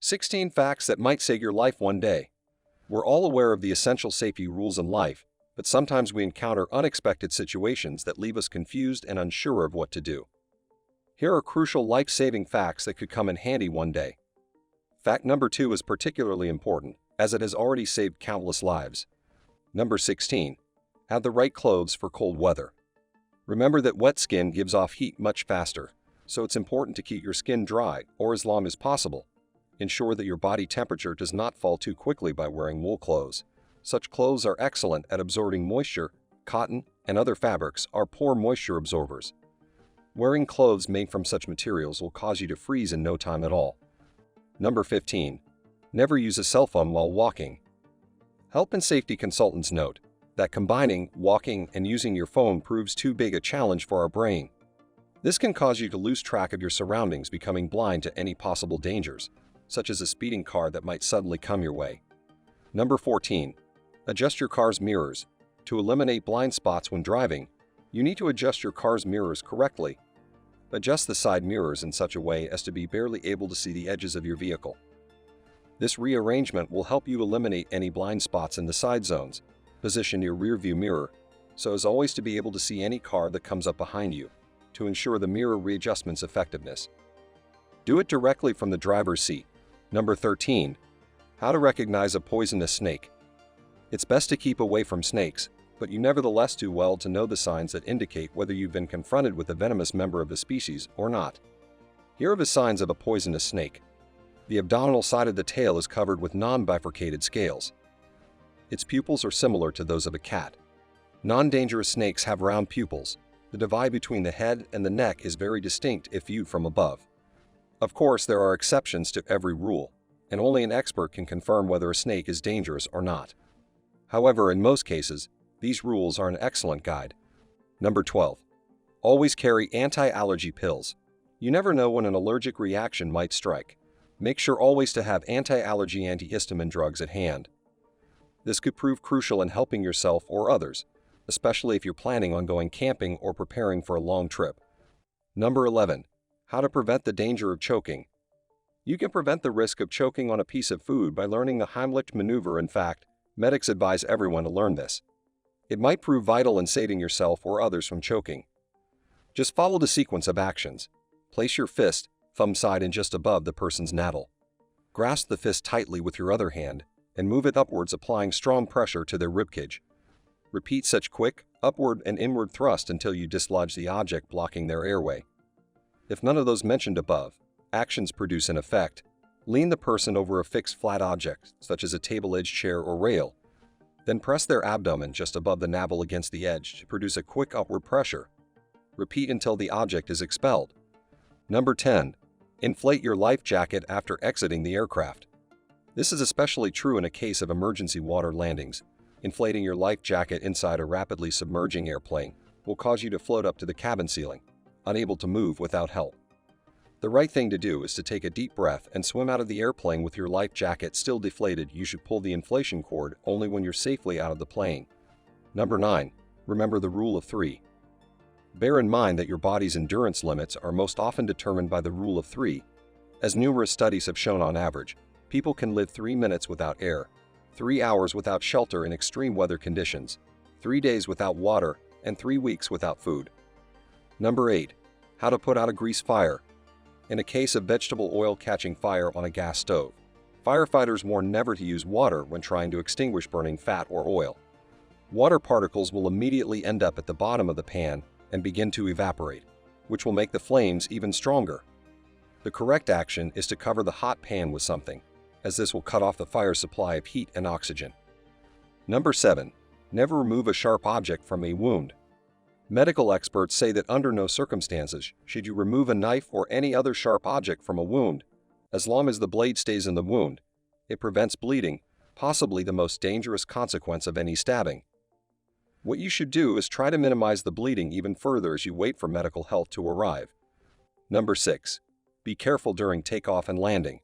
16 facts that might save your life one day. We're all aware of the essential safety rules in life, but sometimes we encounter unexpected situations that leave us confused and unsure of what to do. Here are crucial life-saving facts that could come in handy one day. Fact number 2 is particularly important, as it has already saved countless lives. Number 16. Have the right clothes for cold weather. Remember that wet skin gives off heat much faster, so it's important to keep your skin dry or as long as possible. Ensure that your body temperature does not fall too quickly by wearing wool clothes. Such clothes are excellent at absorbing moisture. Cotton and other fabrics are poor moisture absorbers. Wearing clothes made from such materials will cause you to freeze in no time at all. Number 15. Never use a cell phone while walking. Health and safety consultants note that combining walking and using your phone proves too big a challenge for our brain. This can cause you to lose track of your surroundings, becoming blind to any possible dangers, such as a speeding car that might suddenly come your way. Number 14. Adjust your car's mirrors. To eliminate blind spots when driving, you need to adjust your car's mirrors correctly. Adjust the side mirrors in such a way as to be barely able to see the edges of your vehicle. This rearrangement will help you eliminate any blind spots in the side zones. Position your rearview mirror so as always to be able to see any car that comes up behind you to ensure the mirror readjustment's effectiveness. Do it directly from the driver's seat. Number 13. How to recognize a poisonous snake. It's best to keep away from snakes, but you nevertheless do well to know the signs that indicate whether you've been confronted with a venomous member of the species or not. Here are the signs of a poisonous snake. The abdominal side of the tail is covered with non-bifurcated scales. Its pupils are similar to those of a cat. Non-dangerous snakes have round pupils. The divide between the head and the neck is very distinct if viewed from above. Of course, there are exceptions to every rule, and only an expert can confirm whether a snake is dangerous or not. However, in most cases, these rules are an excellent guide. Number 12. Always carry anti-allergy pills. You never know when an allergic reaction might strike. Make sure always to have anti-allergy antihistamine drugs at hand. This could prove crucial in helping yourself or others, especially if you're planning on going camping or preparing for a long trip. Number 11. How to prevent the danger of choking. You can prevent the risk of choking on a piece of food by learning the Heimlich maneuver. In fact, medics advise everyone to learn this. It might prove vital in saving yourself or others from choking. Just follow the sequence of actions. Place your fist, thumb side in just above the person's navel. Grasp the fist tightly with your other hand and move it upwards, applying strong pressure to their ribcage. Repeat such quick, upward and inward thrust until you dislodge the object blocking their airway. If none of those mentioned above actions produce an effect, lean the person over a fixed flat object, such as a table-edge chair or rail. Then press their abdomen just above the navel against the edge to produce a quick upward pressure. Repeat until the object is expelled. Number 10. Inflate your life jacket after exiting the aircraft. This is especially true in a case of emergency water landings. Inflating your life jacket inside a rapidly submerging airplane will cause you to float up to the cabin ceiling, unable to move without help. The right thing to do is to take a deep breath and swim out of the airplane with your life jacket still deflated. You should pull the inflation cord only when you're safely out of the plane. Number 9. Remember the rule of 3. Bear in mind that your body's endurance limits are most often determined by the rule of 3. As numerous studies have shown, on average, people can live 3 minutes without air, 3 hours without shelter in extreme weather conditions, 3 days without water, and 3 weeks without food. Number 8. How to put out a grease fire. In a case of vegetable oil catching fire on a gas stove, firefighters warn never to use water when trying to extinguish burning fat or oil. Water particles will immediately end up at the bottom of the pan and begin to evaporate, which will make the flames even stronger. The correct action is to cover the hot pan with something, as this will cut off the fire supply of heat and oxygen. Number 7. Never remove a sharp object from a wound. Medical experts say that under no circumstances should you remove a knife or any other sharp object from a wound. As long as the blade stays in the wound, it prevents bleeding, possibly the most dangerous consequence of any stabbing. What you should do is try to minimize the bleeding even further as you wait for medical help to arrive. Number 6. Be careful during takeoff and landing.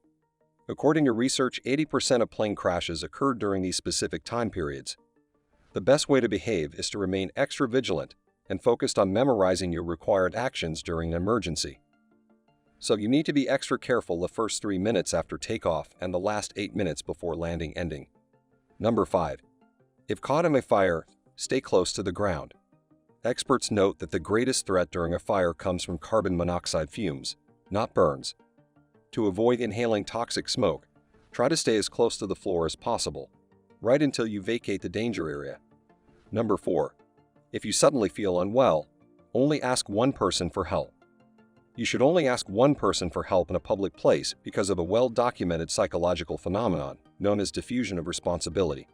According to research, 80% of plane crashes occurred during these specific time periods. The best way to behave is to remain extra vigilant and focused on memorizing your required actions during an emergency. So you need to be extra careful the first 3 minutes after takeoff and the last 8 minutes before landing ending. Number 5. If caught in a fire, stay close to the ground. Experts note that the greatest threat during a fire comes from carbon monoxide fumes, not burns. To avoid inhaling toxic smoke, try to stay as close to the floor as possible, right until you vacate the danger area. Number 4. If you suddenly feel unwell, only ask one person for help. You should only ask one person for help in a public place because of a well-documented psychological phenomenon known as diffusion of responsibility.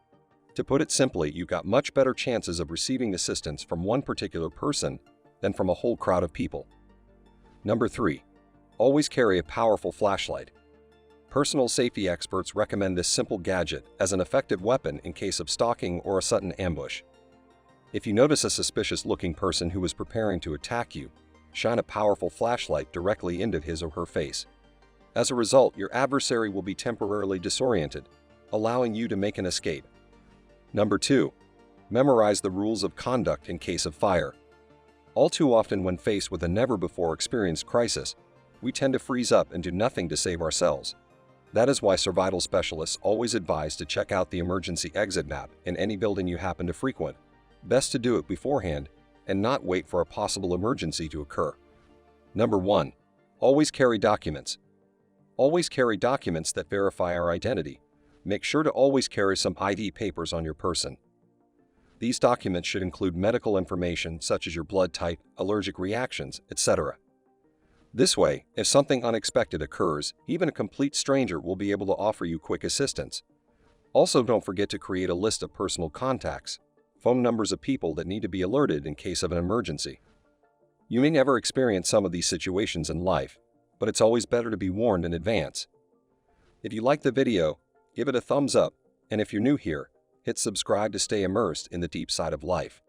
To put it simply, you've got much better chances of receiving assistance from one particular person than from a whole crowd of people. Number 3. Always carry a powerful flashlight. Personal safety experts recommend this simple gadget as an effective weapon in case of stalking or a sudden ambush. If you notice a suspicious-looking person who is preparing to attack you, shine a powerful flashlight directly into his or her face. As a result, your adversary will be temporarily disoriented, allowing you to make an escape. Number 2. Memorize the rules of conduct in case of fire. All too often when faced with a never-before-experienced crisis, we tend to freeze up and do nothing to save ourselves. That is why survival specialists always advise to check out the emergency exit map in any building you happen to frequent. Best to do it beforehand and not wait for a possible emergency to occur. Number 1. Always carry documents. Always carry documents that verify our identity. Make sure to always carry some ID papers on your person. These documents should include medical information such as your blood type, allergic reactions, etc. This way, if something unexpected occurs, even a complete stranger will be able to offer you quick assistance. Also, don't forget to create a list of personal contacts, phone numbers of people that need to be alerted in case of an emergency. You may never experience some of these situations in life, but it's always better to be warned in advance. If you like the video, give it a thumbs up, and if you're new here, hit subscribe to stay immersed in the deep side of life.